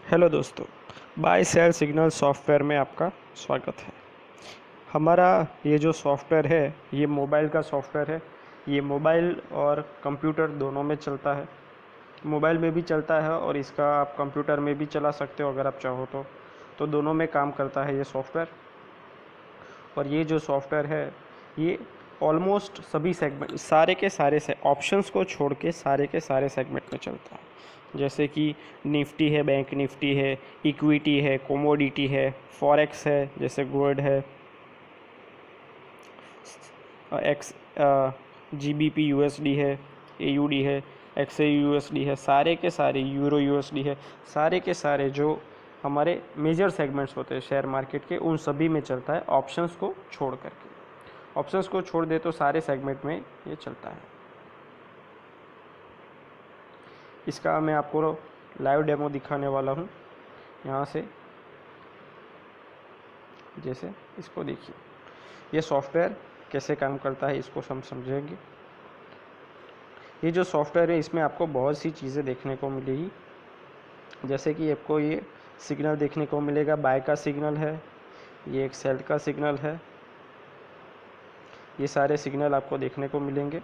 Hello दोस्तों, bye cell signal software में आपका स्वागत है। हमारा ये जो सॉफ्टवेयर है ये मोबाइल का सॉफ्टवेयर है। ये मोबाइल और कंप्यूटर दोनों में चलता है। मोबाइल में भी चलता है और इसका आप कंप्यूटर में भी चला सकते हो अगर आप चाहो तो दोनों में काम करता है ये सॉफ्टवेयर। और ये जो सॉफ्टवेयर है ये ऑलमोस्ट सभी सेगमेंट सारे के सारे से ऑप्शंस को छोड़ के सारे के सारे सेगमेंट में चलता है। जैसे कि निफ्टी है, बैंक निफ्टी है, इक्विटी है, कोमोडिटी है, फॉरेक्स है जैसे गोल्ड है, एक्स जीबीपी यूएसडी है, एयूडी है, एक्सए यूएसडी है, सारे के सारे यूरो यूएसडी है, सारे के सारे जो हमारे मेजर सेगमेंट्स होते हैं शेयर मार्केट के उन सभी में चलता है ऑप्शंस को छोड़ करके। ऑप्शंस को छोड़ दे तो सारे सेगमेंट में ये चलता है। इसका मैं आपको लाइव डेमो दिखाने वाला हूँ यहाँ से। जैसे इसको देखिए, ये सॉफ्टवेयर कैसे काम करता है इसको हम समझेंगे। ये जो सॉफ्टवेयर है इसमें आपको बहुत सी चीज़ें देखने को मिलेगी। जैसे कि आपको ये सिग्नल देखने को मिलेगा, बाय का सिग्नल है, ये एक सेल का सिग्नल है, ये सारे सिग्नल आपको देखने को मिलेंगे।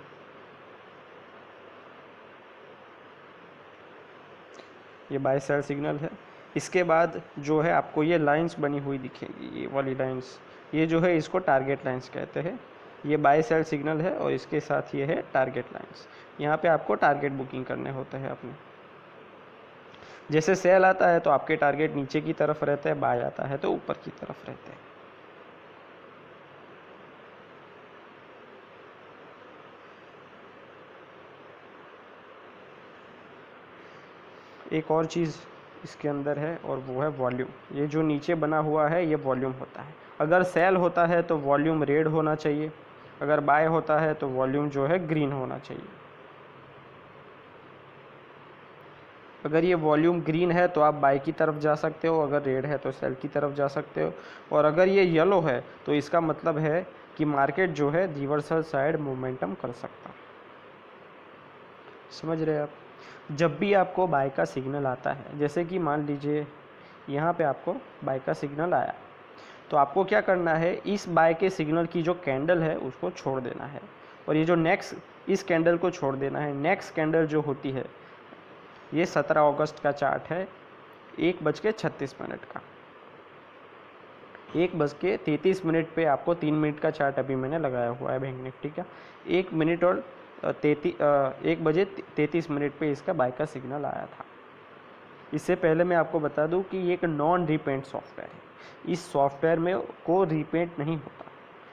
ये बाय सेल सिग्नल है। इसके बाद जो है आपको ये लाइंस बनी हुई दिखेगी, ये वाली लाइंस, ये जो है इसको टारगेट लाइंस कहते हैं। ये बाय सेल सिग्नल है और इसके साथ ये है टारगेट लाइंस। यहाँ पे आपको टारगेट बुकिंग करने होते हैं अपने। जैसे सेल आता है तो आपके टारगेट नीचे की तरफ रहते हैं, बाय आता है तो ऊपर की तरफ रहते हैं। एक और चीज़ इसके अंदर है और वो है वॉल्यूम। ये जो नीचे बना हुआ है ये वॉल्यूम होता है। अगर सेल होता है तो वॉल्यूम रेड होना चाहिए, अगर बाय होता है तो वॉल्यूम जो है ग्रीन होना चाहिए। अगर ये वॉल्यूम ग्रीन है तो आप बाय की तरफ जा सकते हो, अगर रेड है तो सेल की तरफ जा सकते हो, और अगर ये येलो है तो इसका मतलब है कि मार्केट जो है रिवर्सल साइड मोमेंटम कर सकता है। समझ रहे हैं आप? जब भी आपको बाय का सिग्नल आता है, जैसे कि मान लीजिए यहाँ पे आपको बाय का सिग्नल आया, तो आपको क्या करना है, इस बाय के सिग्नल की जो कैंडल है उसको छोड़ देना है, और ये जो नेक्स्ट इस कैंडल को छोड़ देना है। नेक्स्ट कैंडल जो होती है, ये 17 अगस्त का चार्ट है, 1:36 का, 1:33 पे आपको 3 मिनट का चार्ट अभी मैंने लगाया हुआ है बैंक निफ्टी का। 1 मिनट और 1:33 पे इसका बाय का सिग्नल आया था। इससे पहले मैं आपको बता दूं कि ये एक नॉन रिपेंट सॉफ्टवेयर है। इस सॉफ्टवेयर में को रिपेंट नहीं होता,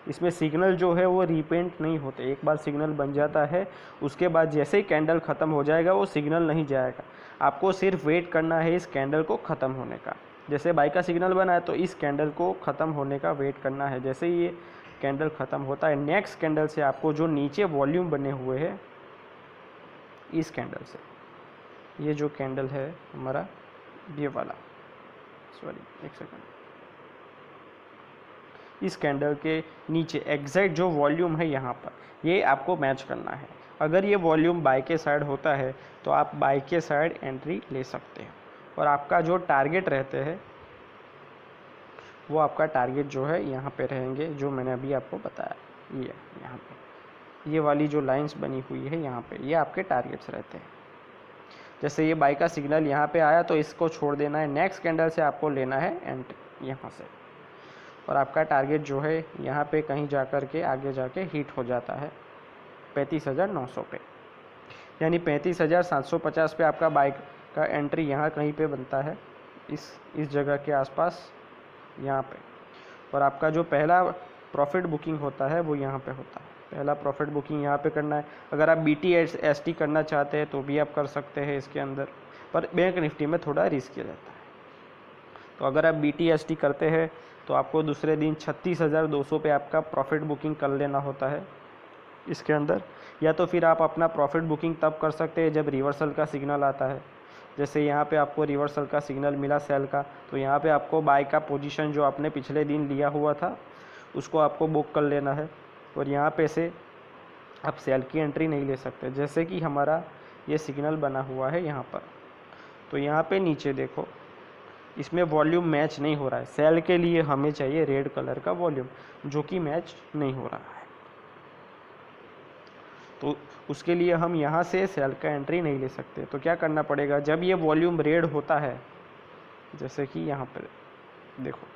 इसमें सिग्नल जो है वो रिपेंट नहीं होते। एक बार सिग्नल बन जाता है उसके बाद जैसे ही कैंडल ख़त्म हो जाएगा वो सिग्नल नहीं जाएगा। आपको सिर्फ वेट करना है इस कैंडल को ख़त्म होने का। जैसे बाय का सिग्नल बना है तो इस कैंडल को ख़त्म होने का वेट करना है। जैसे ही ये कैंडल ख़त्म होता है, नेक्स्ट कैंडल से आपको जो नीचे वॉल्यूम बने हुए हैं, इस कैंडल से, ये जो कैंडल है हमारा ये वाला, सॉरी एक सेकंड, इस कैंडल के नीचे एग्जैक्ट जो वॉल्यूम है यहाँ पर ये आपको मैच करना है। अगर ये वॉल्यूम बाय के साइड होता है तो आप बाय के साइड एंट्री ले सकते हैं, और आपका जो टारगेट रहते हैं वो आपका टारगेट जो है यहाँ पे रहेंगे, जो मैंने अभी आपको बताया। ये यहाँ पे ये वाली जो लाइंस बनी हुई है यहाँ पे, ये आपके टारगेट्स रहते हैं। जैसे ये बाय का सिग्नल यहाँ पे आया तो इसको छोड़ देना है, नेक्स्ट कैंडल से आपको लेना है एंट्री यहाँ से, और आपका टारगेट जो है यहाँ पे कहीं जा कर के आगे जाके हिट हो जाता है 35,900 पे, यानी 35,750 पे आपका बाइक का एंट्री यहाँ कहीं पे बनता है, इस जगह के आसपास यहाँ पे। और आपका जो पहला प्रॉफिट बुकिंग होता है वो यहाँ पे होता है। पहला प्रॉफिट बुकिंग यहाँ पे करना है। अगर आप BTST करना चाहते हैं तो भी आप कर सकते हैं इसके अंदर, पर बैंक निफ्टी में थोड़ा रिस्की रहता है। तो अगर आप BTST करते हैं तो आपको दूसरे दिन 36,200 पे आपका प्रॉफिट बुकिंग कर लेना होता है इसके अंदर। या तो फिर आप अपना प्रॉफिट बुकिंग तब कर सकते हैं जब रिवर्सल का सिग्नल आता है। जैसे यहाँ पे आपको रिवर्सल का सिग्नल मिला सेल का, तो यहाँ पे आपको बाय का पोजीशन जो आपने पिछले दिन लिया हुआ था उसको आपको बुक कर लेना है, और यहाँ पे से आप सेल की एंट्री नहीं ले सकते। जैसे कि हमारा ये सिग्नल बना हुआ है यहाँ पर, तो यहाँ पे नीचे देखो, इसमें वॉल्यूम मैच नहीं हो रहा है। सेल के लिए हमें चाहिए रेड कलर का वॉल्यूम, जो कि मैच नहीं हो रहा है। तो उसके लिए हम यहाँ से सेल का एंट्री नहीं ले सकते। तो क्या करना पड़ेगा, जब ये वॉल्यूम रेड होता है, जैसे कि यहाँ पर देखो,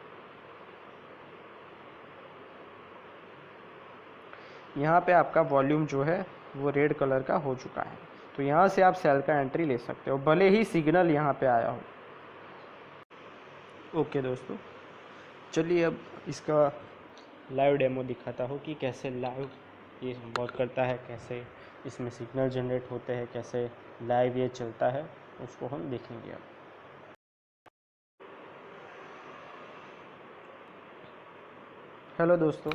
यहाँ पे आपका वॉल्यूम जो है वो रेड कलर का हो चुका है। तो यहाँ से आप सेल का एंट्री ले सकते हो, भले ही सिग्नल यहाँ पे आया हो। ओके दोस्तों, चलिए अब इसका लाइव डेमो दिखाता हूँ कि कैसे लाइव ये वर्क करता है, कैसे इसमें सिग्नल जनरेट होते हैं, कैसे लाइव ये चलता है, उसको हम देखेंगे अब। हेलो दोस्तों,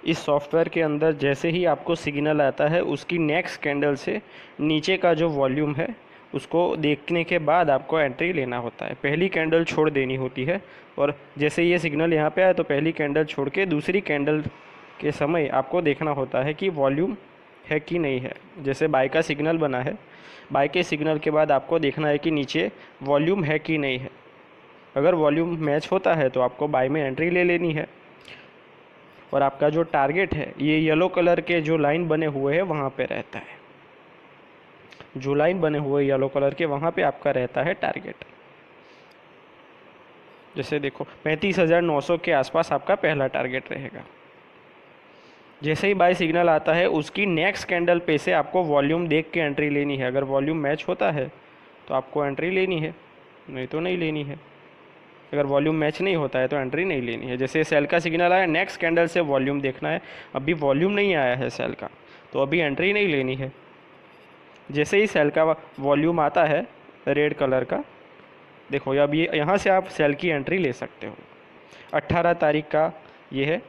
इस सॉफ्टवेयर के अंदर जैसे ही आपको सिग्नल आता है, उसकी नेक्स्ट कैंडल से नीचे का जो वॉल्यूम है उसको देखने के बाद आपको एंट्री लेना होता है। पहली कैंडल छोड़ देनी होती है, और जैसे ये सिग्नल यहाँ पे आया तो पहली कैंडल छोड़ के दूसरी कैंडल के समय आपको देखना होता है कि वॉल्यूम है कि नहीं है। जैसे बाय का सिग्नल बना है, बाय के सिग्नल के बाद आपको देखना है कि नीचे वॉल्यूम है कि नहीं है। अगर वॉल्यूम मैच होता है तो आपको बाय में एंट्री ले लेनी है, और आपका जो टारगेट है ये येलो कलर के जो लाइन बने हुए हैं वहाँ पे रहता है। जो लाइन बने हुए येलो कलर के वहाँ पे आपका रहता है टारगेट। जैसे देखो 35,900 के आसपास आपका पहला टारगेट रहेगा। जैसे ही बाय सिग्नल आता है उसकी नेक्स्ट कैंडल पे से आपको वॉल्यूम देख के एंट्री लेनी है। अगर वॉल्यूम मैच होता है तो आपको एंट्री लेनी है, नहीं तो नहीं लेनी है। अगर वॉल्यूम मैच नहीं होता है तो एंट्री नहीं लेनी है। जैसे सेल का सिग्नल आया, नेक्स्ट कैंडल से वॉल्यूम देखना है, अभी वॉल्यूम नहीं आया है सेल का, तो अभी एंट्री नहीं लेनी है। जैसे ही सेल का वॉल्यूम आता है रेड कलर का, देखो अब ये यहाँ से आप सेल की एंट्री ले सकते हो। 18 तारीख का ये है,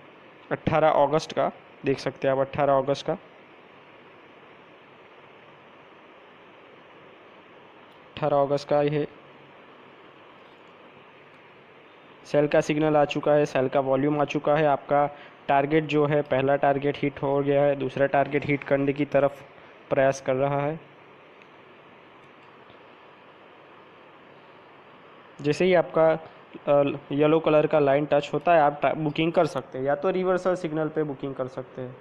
18 अगस्त का, देख सकते हैं आप 18 अगस्त का, 18 अगस्त का ये सेल का सिग्नल आ चुका है, सेल का वॉल्यूम आ चुका है। आपका टारगेट जो है, पहला टारगेट हिट हो गया है, दूसरा टारगेट हिट करने की तरफ प्रयास कर रहा है। जैसे ही आपका येलो कलर का लाइन टच होता है आप बुकिंग कर सकते हैं, या तो रिवर्सल सिग्नल पे बुकिंग कर सकते हैं।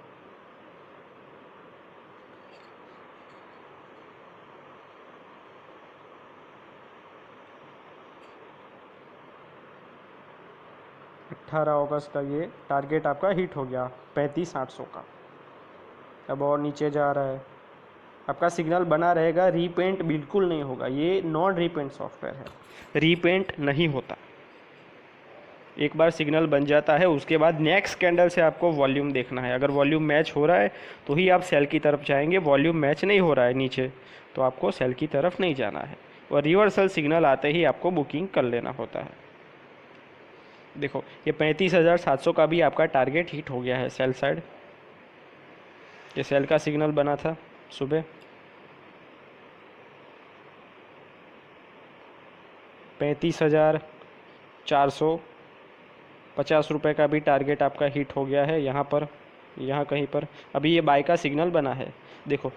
अट्ठारह अगस्त का ये टारगेट आपका हिट हो गया 35,800 का। अब और नीचे जा रहा है, आपका सिग्नल बना रहेगा, रीपेंट बिल्कुल नहीं होगा। ये नॉन रीपेंट सॉफ्टवेयर है, रीपेंट नहीं होता। एक बार सिग्नल बन जाता है उसके बाद नेक्स्ट कैंडल से आपको वॉल्यूम देखना है। अगर वॉल्यूम मैच हो रहा है तो ही आप सेल की तरफ जाएंगे, वॉल्यूम मैच नहीं हो रहा है नीचे तो आपको सेल की तरफ नहीं जाना है, और रिवर्सल सिग्नल आते ही आपको बुकिंग कर लेना होता है। देखो ये 35,700 का भी आपका टारगेट हिट हो गया है सेल साइड। ये सेल का सिग्नल बना था सुबह, 35,450 रुपये का भी टारगेट आपका हिट हो गया है यहाँ पर, यहाँ कहीं पर। अभी ये बाय का सिग्नल बना है, देखो।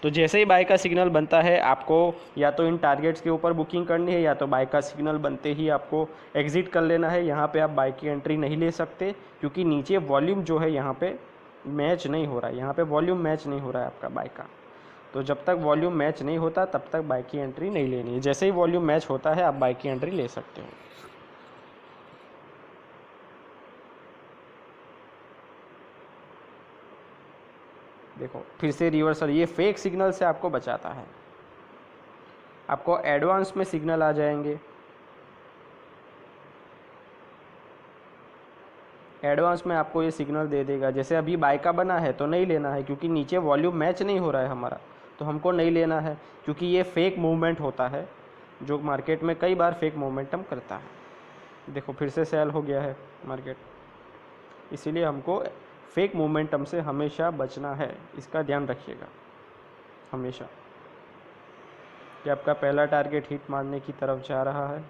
तो जैसे ही बाय का सिग्नल बनता है आपको या तो इन टारगेट्स के ऊपर बुकिंग करनी है, या तो बाय का सिग्नल बनते ही आपको एग्जिट कर लेना है। यहाँ पे आप बाय की एंट्री नहीं ले सकते, क्योंकि नीचे वॉल्यूम जो है यहाँ पे मैच नहीं हो रहा है। यहाँ पे वॉल्यूम मैच नहीं हो रहा है आपका बाय का। तो जब तक वॉल्यूम मैच नहीं होता तब तक बाय की एंट्री नहीं लेनी है। जैसे ही वॉल्यूम मैच होता है आप बाय की एंट्री ले सकते हो। देखो फिर से रिवर्सल, ये फेक सिग्नल से आपको बचाता है। आपको एडवांस में सिग्नल आ जाएंगे, एडवांस में आपको ये सिग्नल दे देगा। जैसे अभी बाय का बना है तो नहीं लेना है, क्योंकि नीचे वॉल्यूम मैच नहीं हो रहा है हमारा, तो हमको नहीं लेना है, क्योंकि ये फेक मूवमेंट होता है जो मार्केट में कई बार फेक मोमेंटम करता है। देखो फिर से सेल हो गया है मार्केट, इसीलिए हमको फेक मोमेंटम से हमेशा बचना है, इसका ध्यान रखिएगा हमेशा। कि आपका पहला टारगेट हिट मारने की तरफ जा रहा है,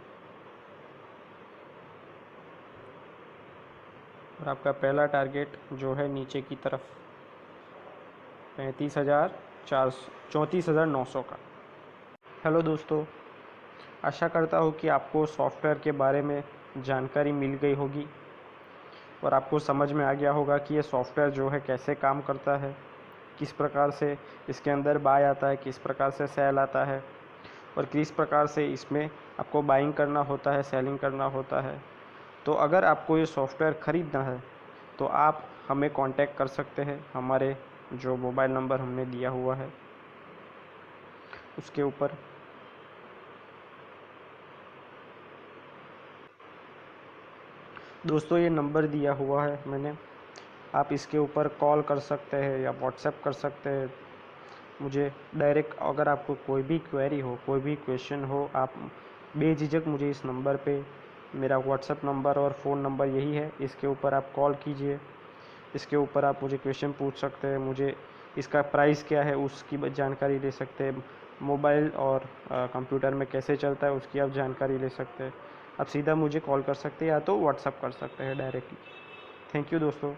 और आपका पहला टारगेट जो है नीचे की तरफ 34,900 का। हेलो दोस्तों, आशा करता हूँ कि आपको सॉफ्टवेयर के बारे में जानकारी मिल गई होगी और आपको समझ में आ गया होगा कि ये सॉफ्टवेयर जो है कैसे काम करता है, किस प्रकार से इसके अंदर बाय आता है, किस प्रकार से सेल आता है और किस प्रकार से इसमें आपको बाइंग करना होता है, सेलिंग करना होता है। तो अगर आपको ये सॉफ्टवेयर ख़रीदना है तो आप हमें कांटेक्ट कर सकते हैं। हमारे जो मोबाइल नंबर हमने दिया हुआ है उसके ऊपर। दोस्तों ये नंबर दिया हुआ है मैंने, आप इसके ऊपर कॉल कर सकते हैं या व्हाट्सएप कर सकते हैं मुझे डायरेक्ट। अगर आपको कोई भी क्वेरी हो, कोई भी क्वेश्चन हो, आप बेझिझक मुझे इस नंबर पे, मेरा व्हाट्सएप नंबर और फ़ोन नंबर यही है, इसके ऊपर आप कॉल कीजिए। इसके ऊपर आप मुझे क्वेश्चन पूछ सकते हैं, मुझे इसका प्राइस क्या है उसकी जानकारी ले सकते हैं, मोबाइल और कंप्यूटर में कैसे चलता है उसकी आप जानकारी ले सकते हैं। आप सीधा मुझे कॉल कर सकते हैं या तो व्हाट्सएप कर सकते हैं डायरेक्टली। थैंक यू दोस्तों।